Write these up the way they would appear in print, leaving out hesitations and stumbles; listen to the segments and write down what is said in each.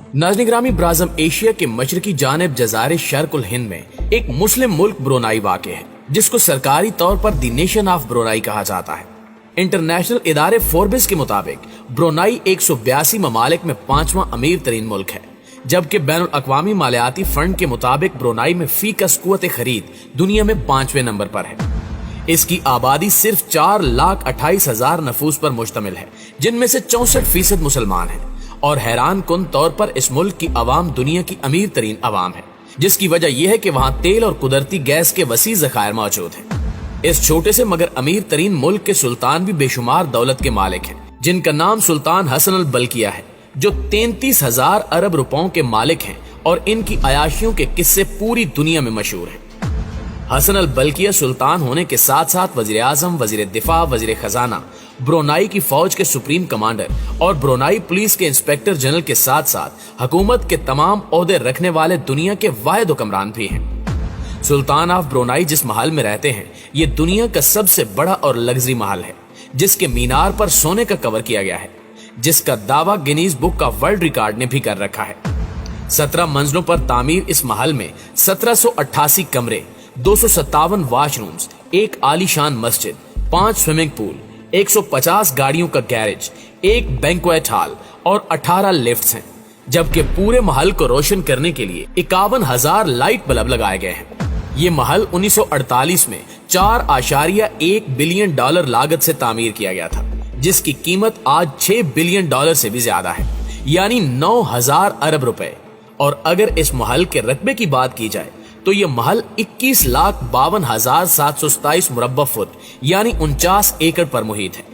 नाज़रीन ग्रामी, ब्राज़म एशिया के मशरकी जानिब जज़ाइर शर्कुल हिंद में एक मुस्लिम मुल्क ब्रुनाई वाक़ है, जिसको सरकारी तौर पर द नेशन ऑफ ब्रुनाई कहा जाता है। इंटरनेशनल इदारे फोर्ब्स के मुताबिक ब्रुनाई 182 ममालिक में 5वां अमीर तरीन मुल्क है, जबकि बैनुल अक़वामी मालियाती फंड के मुताबिक ब्रुनाई में फीकस कुव्वत खरीद दुनिया में 5वें नंबर पर है। इसकी आबादी सिर्फ 4,28,000 नफूस पर मुश्तमिल है, जिनमें से 64% मुसलमान हैं। और हैरान कुन तौर पर इस मुल्क की आवाम दुनिया की अमीर तरीन आवाम है, जिसकी वजह यह है कि वहाँ तेल और कुदरती गैस के वसी ज़खायर मौजूद हैं। इस छोटे से मगर अमीर तरीन मुल्क के सुल्तान भी बेशुमार दौलत के मालिक हैं, जिनका नाम सुल्तान हसन अल बल्किया है, जो 33,000 अरब रुपयों के मालिक हैं और इनकी अयाशियों के किस्से पूरी दुनिया में मशहूर हैं। हसन अल बल्किया सुल्तान होने के साथ साथ वजीर आजम, वजीर दिफा, वजीर खजाना, ब्रुनाई की फौज के सुप्रीम कमांडर और ब्रुनाई पुलिस के इंस्पेक्टर जनरल के साथ साथ हुकूमत के तमाम ओहदे रखने वाले दुनिया के वाहिद हुक्मरान भी हैं। सुल्तान ऑफ ब्रुनाई जिस महल में रहते हैं, ये दुनिया का सबसे बड़ा और लग्जरी महल है, जिसके मीनार पर सोने का कवर किया गया है, जिसका दावा गिनीज बुक का वर्ल्ड रिकॉर्ड ने भी कर रखा है। 17 मंजिलों पर तामीर इस महल में 1788 कमरे, 257 वाशरूम्स, एक आलीशान मस्जिद, 5 स्विमिंग पूल, 150 गाड़ियों का गैरेज, एक बैंक्वेट हॉल और 18 लिफ्ट्स हैं, जबकि पूरे महल को रोशन करने के लिए 51,000 लाइट बल्ब लगाए गए हैं। ये महल 1948 में $4.1 बिलियन लागत से तामीर किया गया था, जिसकी कीमत आज $6 बिलियन से भी ज्यादा है, यानी 9,000 अरब रुपए। और अगर इस महल के रकबे की बात की जाए तो ये महल 21,52,727 मुरब्बा फुट यानी 49 एकड़ पर मुहित है।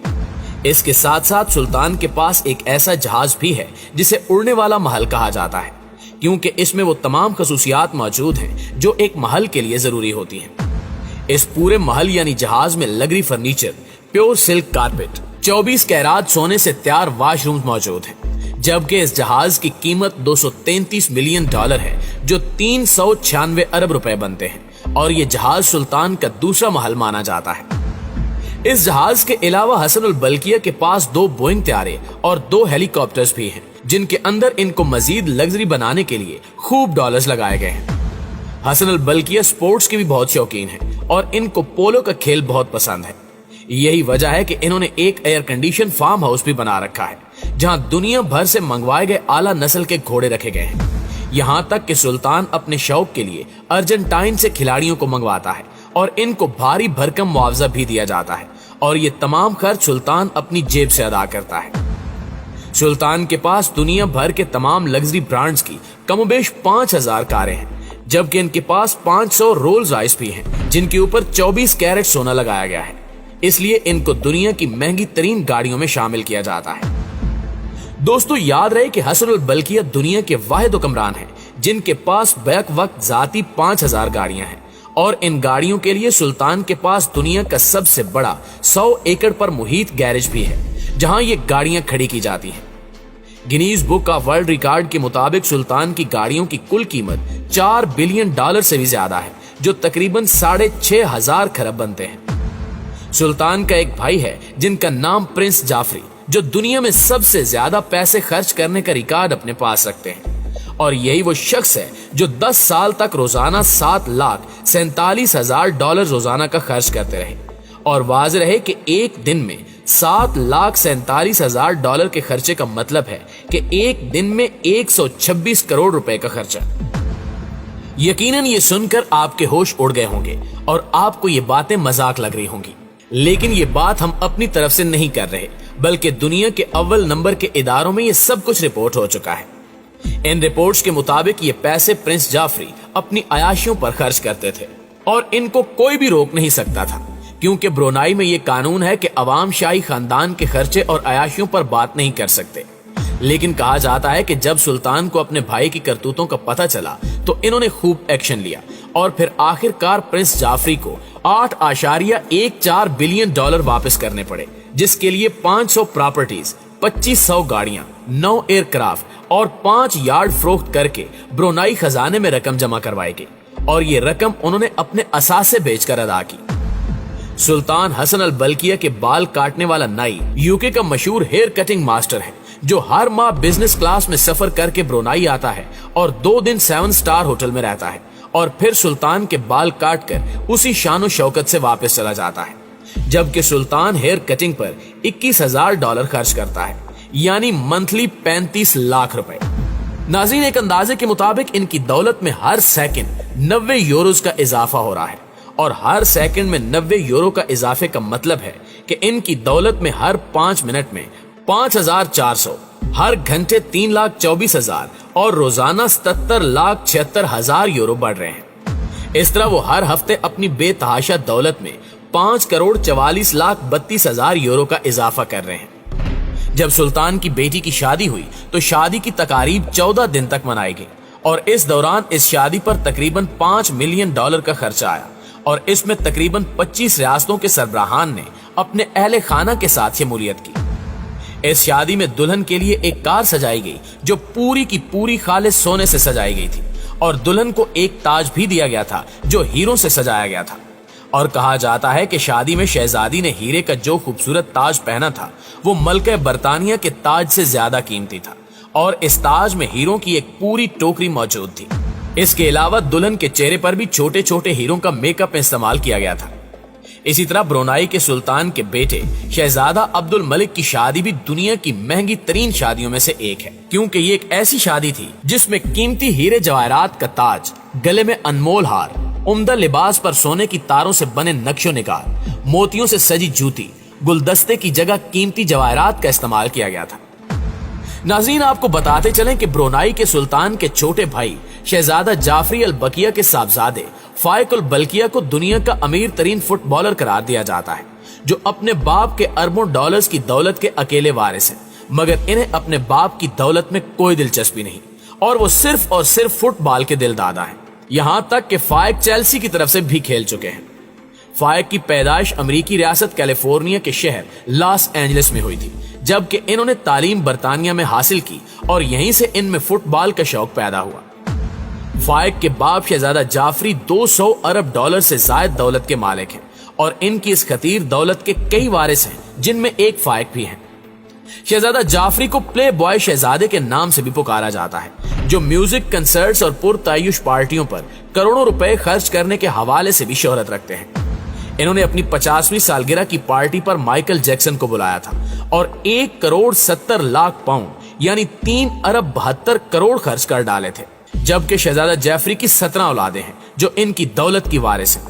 इसके साथ साथ सुल्तान के पास एक ऐसा जहाज भी है जिसे उड़ने वाला महल कहा जाता है, क्योंकि इसमें वो तमाम खसूसियात मौजूद हैं जो एक महल के लिए जरूरी होती हैं। इस पूरे महल यानी जहाज में luxury furniture, pure silk carpet, 24 कैरात सोने से तैयार वाशरूम मौजूद हैं, जबकि इस जहाज की कीमत $233 मिलियन है, जो 396 अरब रुपए बनते हैं। और ये जहाज सुल्तान का दूसरा महल माना जाता है। इस जहाज के अलावा हसन अल बल्किया के पास 2 बोइंग तैयारे और 2 हेलीकॉप्टर्स भी हैं, जिनके अंदर इनको मजीद लग्जरी बनाने के लिए खूब डॉलर्स लगाए गए हैं। हसन अल बल्किया स्पोर्ट्स के भी बहुत शौकीन हैं और इनको पोलो का खेल बहुत पसंद है। यही वजह है कि इन्होंने एक एयर कंडीशन फार्म हाउस भी बना रखा है, जहां दुनिया भर से मंगवाए गए आला नस्ल के घोड़े रखे गए हैं। यहां तक कि सुल्तान अपने शौक के लिए अर्जेंटाइन से खिलाड़ियों को मंगवाता है और इनको भारी भरकम मुआवजा भी दिया जाता है, और ये तमाम खर्च सुल्तान अपनी जेब से अदा करता है। सुल्तान के पास दुनिया भर के तमाम लग्जरी ब्रांड्स की कमोबेश 5,000 कारें हैं, जबकि इनके पास 500 रोल्स रॉयस भी हैं, जिनके ऊपर 24 कैरेट सोना लगाया गया है। इसलिए इनको दुनिया की महंगी तरीन गाड़ियों में शामिल किया जाता है। दोस्तों, याद रहे कि हसन अल बल्किया दुनिया के वाहिद हुक्मरान हैं जिनके पास बैक वक्त जाती 5,000 गाड़ियां हैं, और इन गाड़ियों के लिए सुल्तान के पास दुनिया का सबसे बड़ा 100 एकड़ पर मुहित गैरेज भी है, जहां ये गाड़ियां खड़ी की जाती हैं। गिनीज बुक का वर्ल्ड रिकॉर्ड के मुताबिक सुल्तान की गाड़ियों की कुल कीमत $4 बिलियन से भी ज्यादा है, जो तकरीबन 6,500 खरब बनते हैं। सुल्तान का एक भाई है जिनका नाम प्रिंस जाफरी, जो दुनिया में सबसे ज्यादा पैसे खर्च करने का रिकॉर्ड अपने पास रखते हैं, और यही वो शख्स है जो 10 साल तक रोजाना $7,47,000 रोजाना का खर्च करते रहे। और वाज़ेह रहे कि एक दिन में $7,47,000 के खर्चे का मतलब है कि एक दिन में 126 करोड़ रुपए का खर्चा। यकीनन ये सुनकर आपके होश उड़ गए होंगे और आपको ये बातें मजाक लग रही होंगी, लेकिन ये बात हम अपनी तरफ से नहीं कर रहे, बल्कि दुनिया के अव्वल नंबर के इदारों में ये सब कुछ रिपोर्ट हो चुका है। इन रिपोर्ट्स के मुताबिक ये पैसे प्रिंस जाफरी अपनी अयाशियों पर खर्च करते थे, और इनको कोई भी रोक नहीं सकता था, क्योंकि ब्रुनाई में ये कानून है कि अवाम शाही खानदान के खर्चे और अयाशियों पर बात नहीं कर सकते। लेकिन कहा जाता है कि जब सुल्तान को अपने भाई की करतूतों का पता चला तो इन्होंने खूब एक्शन लिया, और फिर आखिरकार प्रिंस जाफरी को $8.14 बिलियन वापस करने पड़े, जिसके लिए 500 प्रॉपर्टीज, 2500 गाड़ियां, 9 एयरक्राफ्ट और 5 यार्ड फरोख्त करके ब्रुनाई खजाने में रकम जमा करवाई गई, और ये रकम उन्होंने अपने असासे बेचकर अदा की। सुल्तान हसन अल बल्किया के बाल काटने वाला नाई यूके का मशहूर हेयर कटिंग मास्टर है, जो हर माह बिजनेस क्लास में सफर करके ब्रुनाई आता है और 2 दिन 7 स्टार होटल में रहता है और फिर सुल्तान के बाल काट कर उसी शानो शौकत से वापस चला जाता है, जबकि सुल्तान हेयर कटिंग पर $21,000 खर्च करता है, यानी मंथली 35 लाख रुपए। नाज़रीन, एक अंदाजे के मुताबिक इनकी दौलत में हर सेकंड 90 यूरोज का इजाफा हो रहा है और हर सेकंड में 90 यूरो का इजाफे का मतलब है कि इनकी दौलत में हर 5 मिनट में 5,400, हर घंटे 3,24,000 और रोजाना 77,76,000 यूरो बढ़ रहे हैं। इस तरह वो हर हफ्ते अपनी बेतहाशा दौलत में 5,44,32,000 यूरो का इजाफा कर रहे हैं। जब सुल्तान की बेटी की शादी हुई तो शादी की तकारीब 14 दिन तक मनाई गई और इस दौरान इस शादी पर तकरीबन $5 मिलियन का खर्चा आया और इसमें तकरीबन 25 रियासतों के सरबराहान ने अपने अहले खाना के साथ शमूलियत की। इस शादी में दुल्हन के लिए एक कार सजाई गई जो पूरी की पूरी खालिस सोने से सजाई गई थी और दुल्हन को एक ताज भी दिया गया था जो हीरों से सजाया गया था। और कहा जाता है कि शादी में शहजादी ने हीरे का जो खूबसूरत ताज पहना था वो मलके बरतानिया के ताज से ज्यादा कीमती था और इस ताज में हीरों की एक पूरी टोकरी मौजूद थी। इसके अलावा दुल्हन के चेहरे पर भी छोटे छोटे हीरों का मेकअप इस्तेमाल किया गया था। इसी तरह ब्रुनाई के सुल्तान के बेटे शहजादा अब्दुल मलिक की शादी भी दुनिया की महंगी तरीन शादियों में से एक है, क्योंकि ये एक ऐसी शादी थी जिसमें कीमती हीरे जवाहरात का ताज, गले में अनमोल हार, उम्दा लिबास पर सोने की तारों से बने नक्शो निगार, मोतियों से सजी जूती, गुलदस्ते की जगह कीमती जवाहरात का इस्तेमाल किया गया था। नाज़रीन, आपको बताते चलें कि ब्रुनाई के सुल्तान के छोटे भाई शहजादा जाफरी अल बकिया के साहबजादे फाइक अल बल्किया को दुनिया का अमीर तरीन फुटबॉलर करार दिया जाता है, जो अपने बाप के अरबों डॉलर्स की दौलत के अकेले वारिस हैं, मगर इन्हें अपने बाप की दौलत में कोई दिलचस्पी नहीं और वो सिर्फ और सिर्फ फुटबॉल के दिलदादा हैं। यहां तक कि फाइक चेल्सी की तरफ से भी खेल चुके हैं। फाइक की पैदाइश अमेरिकी रियासत कैलिफोर्निया के शहर लॉस एंजलिस में हुई थी, जबकि इन्होंने तालीम बरतानिया में हासिल की और यहीं से इनमें फुटबॉल का शौक पैदा हुआ। फाइक के बाप शहजादा जाफरी 200 अरब डॉलर से ज्यादा दौलत के मालिक हैं और इनकी इस खतीर दौलत के कई वारिस हैं, जिनमें एक फाइक भी है। शहजादा जाफरी को प्ले बॉय शहजादे के नाम से भी पुकारा जाता है, जो म्यूजिक, कंसर्ट्स और पुरतायुश पार्टियों पर करोड़ों रुपए खर्च करने के हवाले से भी शोहरत रखते हैं। इन्होंने अपनी 50वीं सालगिरह की पार्टी पर माइकल जैक्सन को बुलाया था और 1,70,00,000 पाउंड यानी 3,72 करोड़ खर्च कर डाले थे, जबकि शहजादा जाफरी की 17 औलादें हैं जो इनकी दौलत की वारिस हैं।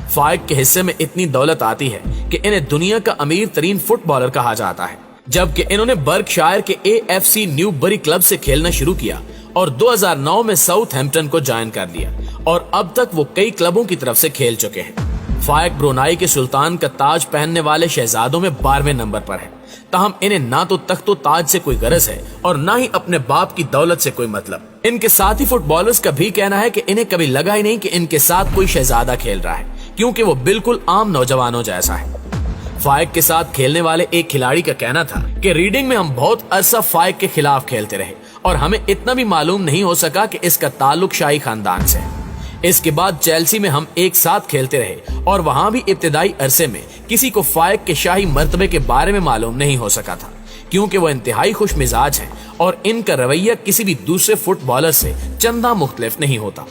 फाइक के हिस्से में इतनी दौलत आती है कि इन्हें दुनिया का अमीर तरीन फुटबॉलर कहा जाता है, जबकि इन्होंने बर्कशायर के AFC न्यूबरी क्लब से खेलना शुरू किया और 2009 में साउथहैम्पटन को ज्वाइन कर लिया और अब तक वो कई क्लबों की तरफ से खेल चुके हैं। फाइक ब्रुनाई के सुल्तान का ताज पहनने वाले शहजादों में 12वें नंबर पर है। ताहम इन्हें ना तो तख्तो ताज से कोई गरज है और ना ही अपने बाप की दौलत से कोई मतलब। इनके साथी फुटबॉलर्स का भी कहना है कि इन्हें कभी लगा ही नहीं कि इनके साथ कोई शहजादा खेल रहा है, क्योंकि वो बिल्कुल आम नौजवानों जैसा है। फाइक के साथ खेलने वाले एक खिलाड़ी का कहना था कि रीडिंग में हम बहुत अरसा फाइक के खिलाफ खेलते रहे और हमें इतना भी मालूम नहीं हो सका कि इसका ताल्लुक शाही खानदान से है। इसके बाद चेल्सी में हम एक साथ खेलते रहे और वहां भी इब्तिदाई अरसे में किसी को फाइक के शाही मर्तबे के बारे में मालूम नहीं हो सका था, क्योंकि वो इंतहाई खुश मिजाज हैं और इनका रवैया किसी भी दूसरे फुटबॉलर से चंदा मुख्तलिफ नहीं होता।